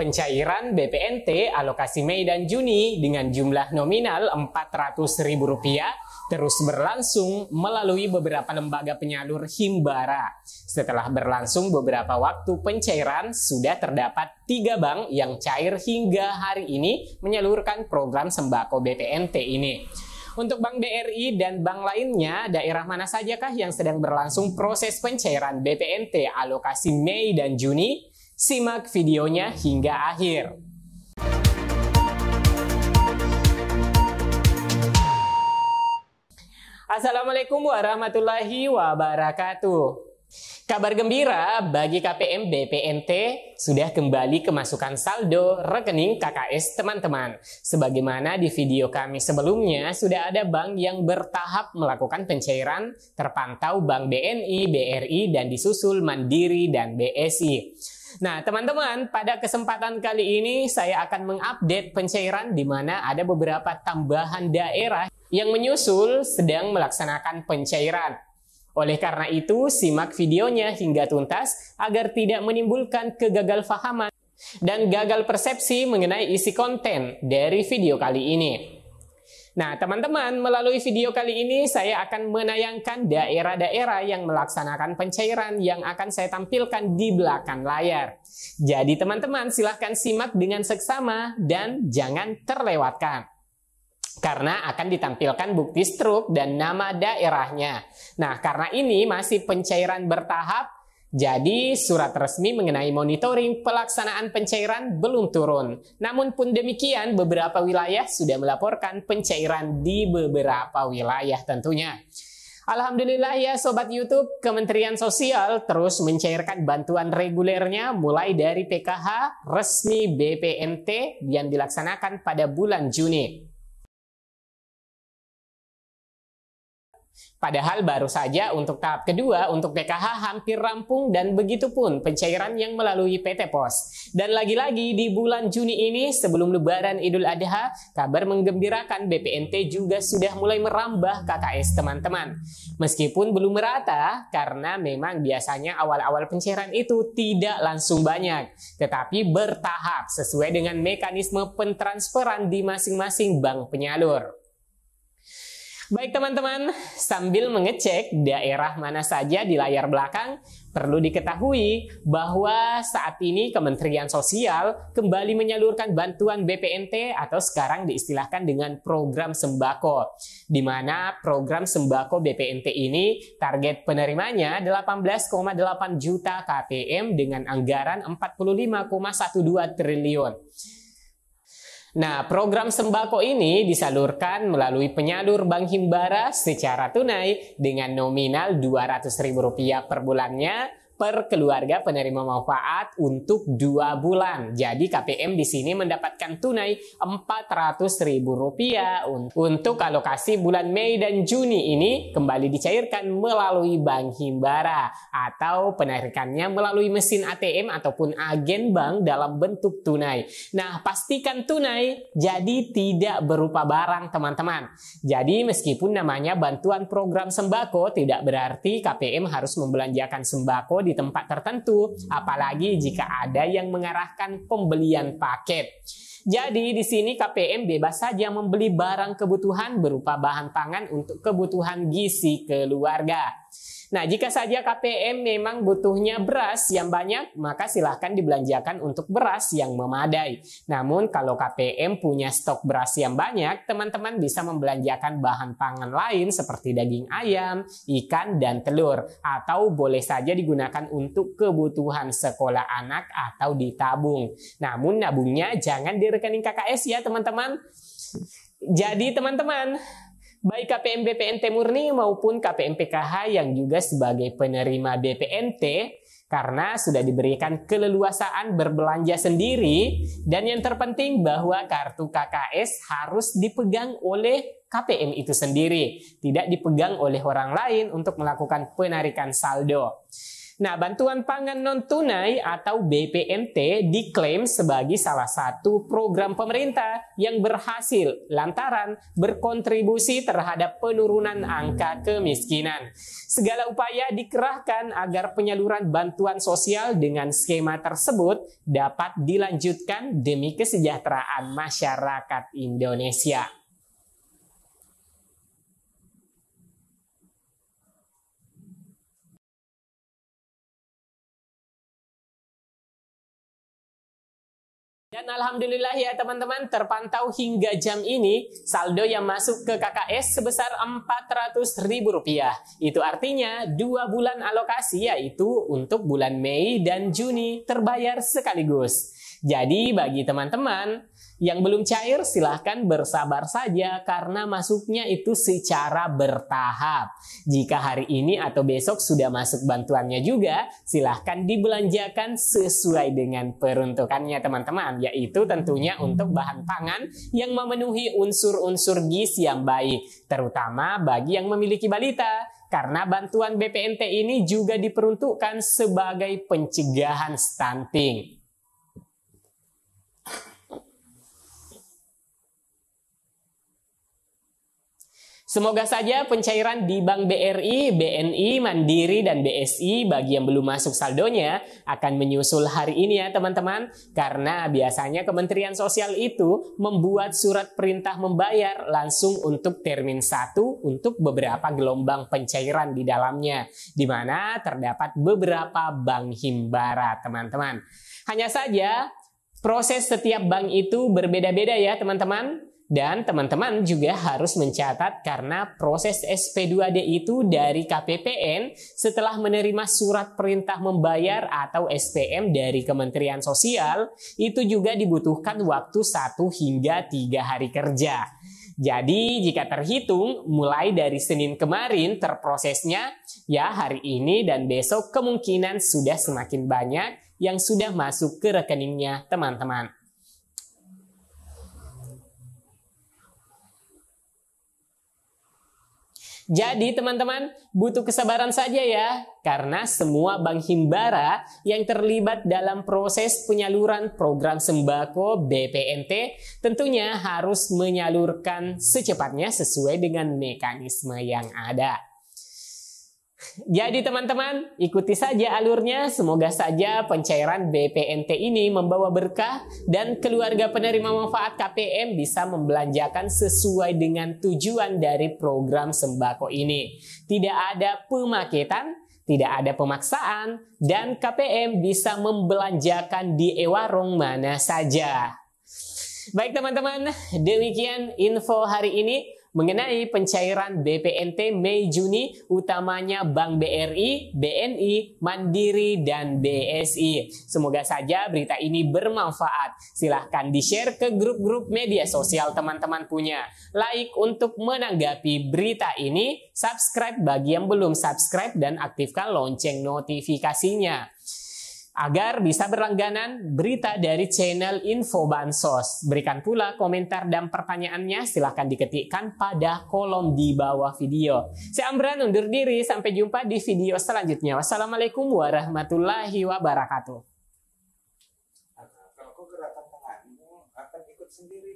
Pencairan BPNT alokasi Mei dan Juni dengan jumlah nominal Rp400.000 terus berlangsung melalui beberapa lembaga penyalur Himbara. Setelah berlangsung beberapa waktu pencairan, sudah terdapat 3 bank yang cair hingga hari ini menyalurkan program sembako BPNT ini. Untuk Bank BRI dan bank lainnya, daerah mana sajakah yang sedang berlangsung proses pencairan BPNT alokasi Mei dan Juni? Simak videonya hingga akhir. Assalamualaikum warahmatullahi wabarakatuh. Kabar gembira bagi KPM BPNT sudah kembali kemasukan saldo rekening KKS teman-teman. Sebagaimana di video kami sebelumnya, sudah ada bank yang bertahap melakukan pencairan, terpantau Bank BNI, BRI, dan disusul Mandiri dan BSI. Nah, teman-teman, pada kesempatan kali ini saya akan mengupdate pencairan di mana ada beberapa tambahan daerah yang menyusul sedang melaksanakan pencairan. Oleh karena itu, simak videonya hingga tuntas agar tidak menimbulkan kegagalfahaman dan gagal persepsi mengenai isi konten dari video kali ini. Nah, teman-teman, melalui video kali ini saya akan menayangkan daerah-daerah yang melaksanakan pencairan yang akan saya tampilkan di belakang layar. Jadi teman-teman, silahkan simak dengan seksama dan jangan terlewatkan, karena akan ditampilkan bukti struk dan nama daerahnya. Nah, karena ini masih pencairan bertahap, jadi surat resmi mengenai monitoring pelaksanaan pencairan belum turun. Namun pun demikian, beberapa wilayah sudah melaporkan pencairan di beberapa wilayah tentunya. Alhamdulillah ya Sobat YouTube, Kementerian Sosial terus mencairkan bantuan regulernya mulai dari PKH resmi BPNT yang dilaksanakan pada bulan Juni. Padahal baru saja untuk tahap kedua untuk PKH hampir rampung dan begitu pun pencairan yang melalui PT Pos. Dan lagi-lagi di bulan Juni ini sebelum Lebaran Idul Adha, kabar menggembirakan BPNT juga sudah mulai merambah KKS teman-teman. Meskipun belum merata karena memang biasanya awal-awal pencairan itu tidak langsung banyak, tetapi bertahap sesuai dengan mekanisme pentransferan di masing-masing bank penyalur. Baik teman-teman, sambil mengecek daerah mana saja di layar belakang, perlu diketahui bahwa saat ini Kementerian Sosial kembali menyalurkan bantuan BPNT atau sekarang diistilahkan dengan program sembako, di mana program sembako BPNT ini target penerimanya 18,8 juta KPM dengan anggaran 45,12 triliun. Nah, program sembako ini disalurkan melalui penyalur Bank Himbara secara tunai dengan nominal Rp200.000 per bulannya per keluarga penerima manfaat untuk 2 bulan. Jadi KPM di sini mendapatkan tunai Rp400.000 untuk alokasi bulan Mei dan Juni ini kembali dicairkan melalui Bank Himbara atau penarikannya melalui mesin ATM ataupun agen bank dalam bentuk tunai. Nah, pastikan tunai, jadi tidak berupa barang teman-teman. Jadi meskipun namanya bantuan program sembako, tidak berarti KPM harus membelanjakan sembako di tempat tertentu, apalagi jika ada yang mengarahkan pembelian paket. Jadi di sini KPM bebas saja membeli barang kebutuhan berupa bahan pangan untuk kebutuhan gizi keluarga. Nah, jika saja KPM memang butuhnya beras yang banyak, maka silahkan dibelanjakan untuk beras yang memadai. Namun kalau KPM punya stok beras yang banyak, teman-teman bisa membelanjakan bahan pangan lain seperti daging ayam, ikan, dan telur. Atau boleh saja digunakan untuk kebutuhan sekolah anak atau ditabung. Namun nabungnya jangan di rekening KKS ya teman-teman. Jadi teman-teman, baik KPM BPNT murni maupun KPM PKH yang juga sebagai penerima BPNT, karena sudah diberikan keleluasaan berbelanja sendiri, dan yang terpenting bahwa kartu KKS harus dipegang oleh KPM itu sendiri, tidak dipegang oleh orang lain untuk melakukan penarikan saldo. Nah, bantuan pangan non-tunai atau BPNT diklaim sebagai salah satu program pemerintah yang berhasil lantaran berkontribusi terhadap penurunan angka kemiskinan. Segala upaya dikerahkan agar penyaluran bantuan sosial dengan skema tersebut dapat dilanjutkan demi kesejahteraan masyarakat Indonesia. Dan alhamdulillah ya teman-teman, terpantau hingga jam ini saldo yang masuk ke KKS sebesar Rp400.000. Itu artinya 2 bulan alokasi, yaitu untuk bulan Mei dan Juni, terbayar sekaligus. Jadi bagi teman-teman yang belum cair, silahkan bersabar saja karena masuknya itu secara bertahap. Jika hari ini atau besok sudah masuk bantuannya juga, silahkan dibelanjakan sesuai dengan peruntukannya teman-teman, yaitu tentunya untuk bahan pangan yang memenuhi unsur-unsur gizi yang baik, terutama bagi yang memiliki balita. Karena bantuan BPNT ini juga diperuntukkan sebagai pencegahan stunting. Semoga saja pencairan di Bank BRI, BNI, Mandiri, dan BSI bagi yang belum masuk saldonya akan menyusul hari ini ya teman-teman. Karena biasanya Kementerian Sosial itu membuat surat perintah membayar langsung untuk termin 1 untuk beberapa gelombang pencairan di dalamnya. Di mana terdapat beberapa bank himbara teman-teman. Hanya saja proses setiap bank itu berbeda-beda ya teman-teman. Dan teman-teman juga harus mencatat karena proses SP2D itu dari KPPN setelah menerima surat perintah membayar atau SPM dari Kementerian Sosial itu juga dibutuhkan waktu 1 hingga 3 hari kerja. Jadi jika terhitung mulai dari Senin kemarin terprosesnya, ya hari ini dan besok kemungkinan sudah semakin banyak yang sudah masuk ke rekeningnya teman-teman. Jadi teman-teman butuh kesabaran saja ya, karena semua bank himbara yang terlibat dalam proses penyaluran program sembako BPNT tentunya harus menyalurkan secepatnya sesuai dengan mekanisme yang ada. Jadi teman-teman, ikuti saja alurnya. Semoga saja pencairan BPNT ini membawa berkah dan keluarga penerima manfaat KPM bisa membelanjakan sesuai dengan tujuan dari program sembako ini. Tidak ada pemaketan, tidak ada pemaksaan, dan KPM bisa membelanjakan di e-warung mana saja. Baik teman-teman, demikian info hari ini mengenai pencairan BPNT Mei-Juni, utamanya Bank BRI, BNI, Mandiri, dan BSI. Semoga saja berita ini bermanfaat. Silahkan di-share ke grup-grup media sosial teman-teman punya. Like untuk menanggapi berita ini, subscribe bagi yang belum subscribe, dan aktifkan lonceng notifikasinya agar bisa berlangganan berita dari channel Info Bansos. Berikan pula komentar dan pertanyaannya, silahkan diketikkan pada kolom di bawah video. Saya Amran undur diri, sampai jumpa di video selanjutnya. Wassalamualaikum warahmatullahi wabarakatuh. Kalau kau gerakan tanganmu akan ikut sendiri.